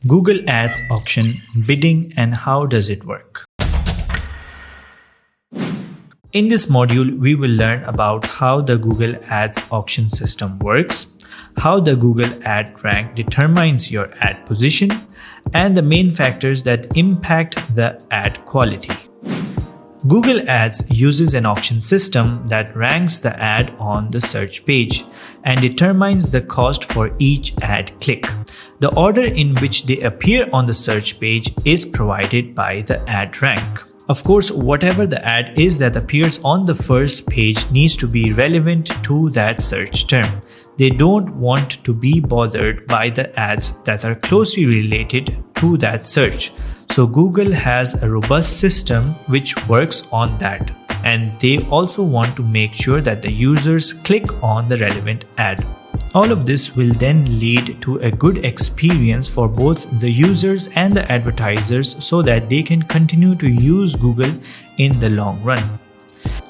Google Ads auction, bidding, and how does it work? In this module, we will learn about how the Google Ads auction system works, how the Google Ad Rank determines your ad position, and the main factors that impact the ad quality. Google Ads uses an auction system that ranks the ad on the search page and determines the cost for each ad click. The order in which they appear on the search page is provided by the ad rank. Of course, whatever the ad is that appears on the first page needs to be relevant to that search term. They don't want to be bothered by the ads that are closely related to that search. So Google has a robust system which works on that, and they also want to make sure that the users click on the relevant ad. All of this will then lead to a good experience for both the users and the advertisers so that they can continue to use Google in the long run.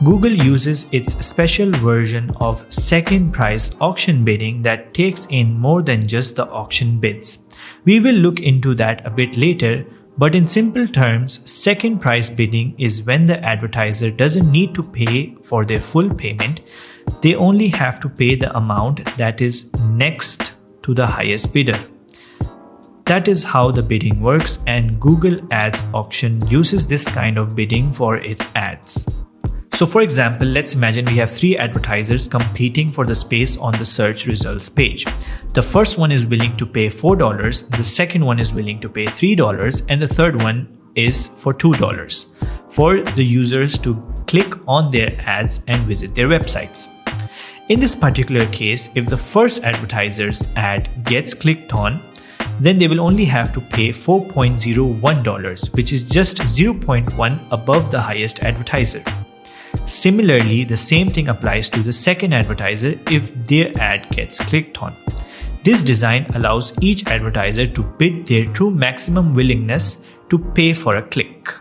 Google uses its special version of second price auction bidding that takes in more than just the auction bids. We will look into that a bit later, but in simple terms, second price bidding is when the advertiser doesn't need to pay for their full payment. They only have to pay the amount that is next to the highest bidder. That is how the bidding works, and Google Ads auction uses this kind of bidding for its ads. So for example, let's imagine we have three advertisers competing for the space on the search results page. The first one is willing to pay $4, the second one is willing to pay $3, and the third one is for $2 for the users to click on their ads and visit their websites. In this particular case, if the first advertiser's ad gets clicked on, then they will only have to pay $4.01, which is just 0.1 above the highest advertiser. Similarly, the same thing applies to the second advertiser if their ad gets clicked on. This design allows each advertiser to bid their true maximum willingness to pay for a click.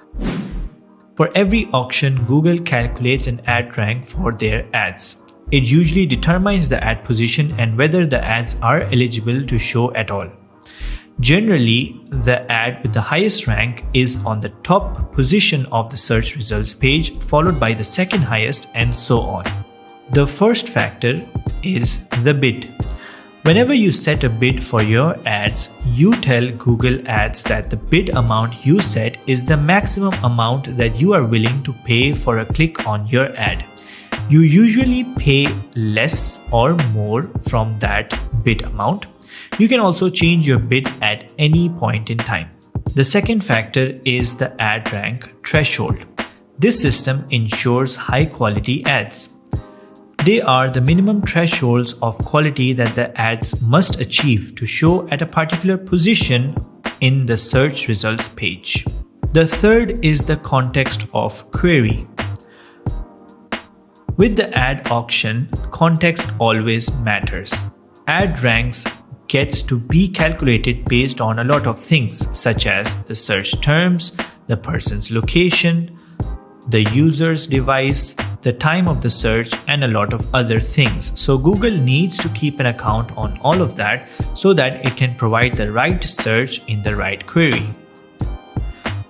For every auction, Google calculates an ad rank for their ads. It usually determines the ad position and whether the ads are eligible to show at all. Generally, the ad with the highest rank is on the top position of the search results page, followed by the second highest, and so on. The first factor is the bid. Whenever you set a bid for your ads, you tell Google Ads that the bid amount you set is the maximum amount that you are willing to pay for a click on your ad. You usually pay less or more from that bid amount. You can also change your bid at any point in time. The second factor is the ad rank threshold. This system ensures high quality ads. They are the minimum thresholds of quality that the ads must achieve to show at a particular position in the search results page. The third is the context of query. With the ad auction, context always matters. Ad ranks gets to be calculated based on a lot of things such as the search terms, the person's location, the user's device, the time of the search, and a lot of other things. So Google needs to keep an account on all of that so that it can provide the right search in the right query.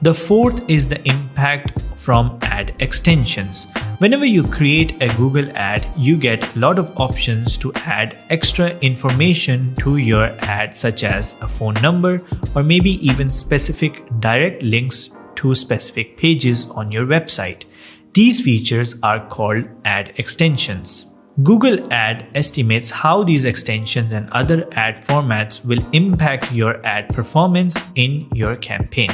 The fourth is the impact from ad extensions. Whenever you create a Google ad, you get a lot of options to add extra information to your ad, such as a phone number or maybe even specific direct links to specific pages on your website. These features are called ad extensions. Google Ad estimates how these extensions and other ad formats will impact your ad performance in your campaign.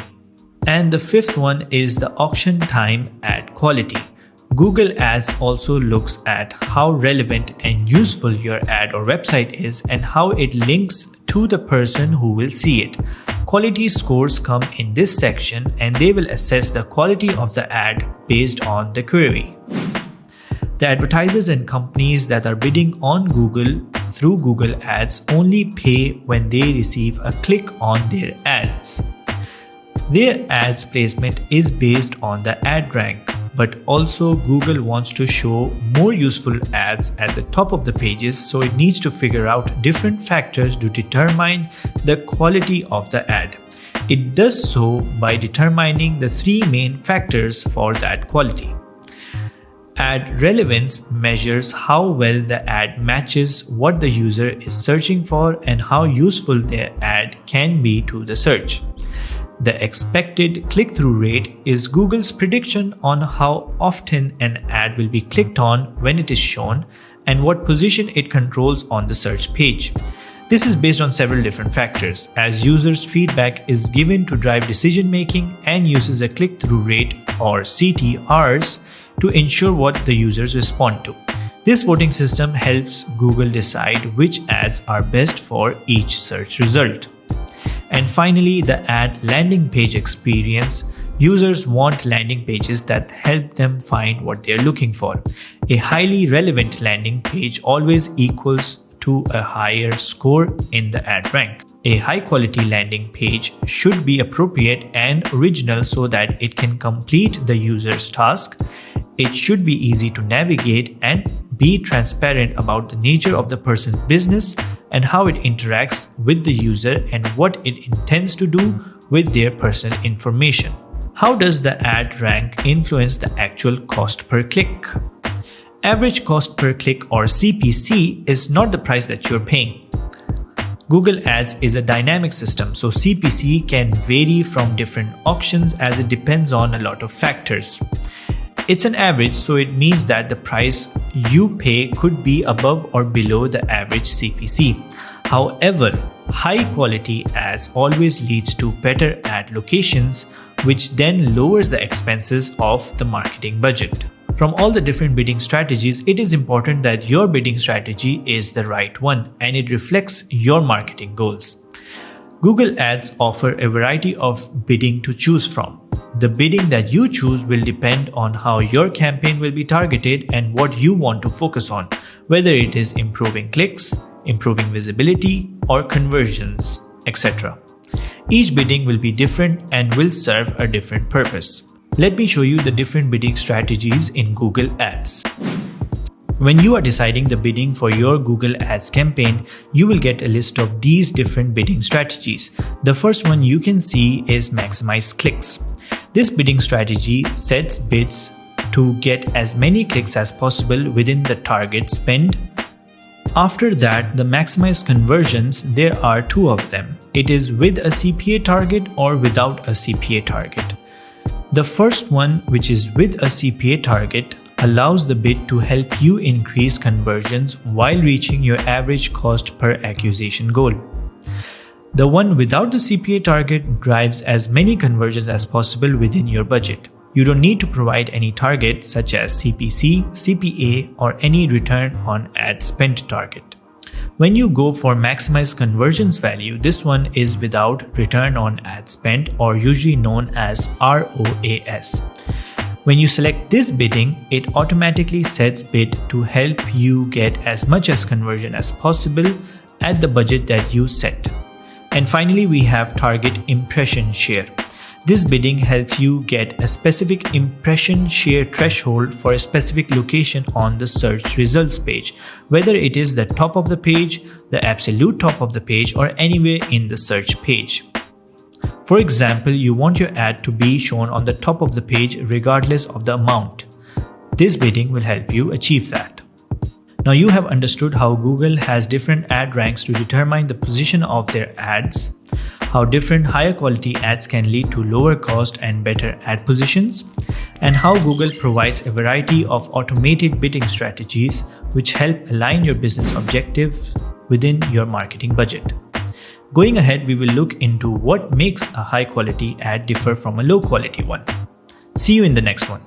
And the fifth one is the auction time ad quality. Google Ads also looks at how relevant and useful your ad or website is and how it links to the person who will see it. Quality scores come in this section, and they will assess the quality of the ad based on the query. The advertisers and companies that are bidding on Google through Google Ads only pay when they receive a click on their ads. Their ads placement is based on the ad rank. but also Google wants to show more useful ads at the top of the pages, so it needs to figure out different factors to determine the quality of the ad. It does so by determining the three main factors for that quality. Ad relevance measures how well the ad matches what the user is searching for and how useful their ad can be to the search. The expected click-through rate is Google's prediction on how often an ad will be clicked on when it is shown and what position it controls on the search page. This is based on several different factors, as users' feedback is given to drive decision-making and uses a click-through rate or CTRs to ensure what the users respond to. This voting system helps Google decide which ads are best for each search result. And finally, the ad landing page experience. Users want landing pages that help them find what they are looking for. A highly relevant landing page always equals to a higher score in the ad rank. A high-quality landing page should be appropriate and original so that it can complete the user's task. It should be easy to navigate and be transparent about the nature of the person's business and how it interacts with the user and what it intends to do with their personal information. How does the ad rank influence the actual cost per click? Average cost per click, or CPC, is not the price that you're paying. Google Ads is a dynamic system, so CPC can vary from different auctions as it depends on a lot of factors. It's an average, so it means that the price you pay could be above or below the average CPC. However, high quality ads always leads to better ad locations, which then lowers the expenses of the marketing budget. From all the different bidding strategies, it is important that your bidding strategy is the right one and it reflects your marketing goals. Google Ads offer a variety of bidding to choose from. The bidding that you choose will depend on how your campaign will be targeted and what you want to focus on, whether it is improving clicks, improving visibility, or conversions, etc. Each bidding will be different and will serve a different purpose. Let me show you the different bidding strategies in Google Ads. When you are deciding the bidding for your Google Ads campaign, you will get a list of these different bidding strategies. The first one you can see is maximize clicks. This bidding strategy sets bids to get as many clicks as possible within the target spend. After that, the maximize conversions, there are two of them. It is with a CPA target or without a CPA target. The first one, which is with a CPA target, allows the bid to help you increase conversions while reaching your average cost per acquisition goal. The one without the CPA target drives as many conversions as possible within your budget. You don't need to provide any target such as CPC, CPA, or any return on ad spend target. When you go for maximize conversions value, this one is without return on ad spend, or usually known as ROAS. When you select this bidding, it automatically sets bid to help you get as much as conversion as possible at the budget that you set. And finally, we have target impression share. This bidding helps you get a specific impression share threshold for a specific location on the search results page, whether it is the top of the page, the absolute top of the page, or anywhere in the search page. For example, you want your ad to be shown on the top of the page regardless of the amount. This bidding will help you achieve that. Now you have understood how Google has different ad ranks to determine the position of their ads, how different higher quality ads can lead to lower cost and better ad positions, and how Google provides a variety of automated bidding strategies which help align your business objectives within your marketing budget. Going ahead, we will look into what makes a high quality ad differ from a low quality one. See you in the next one.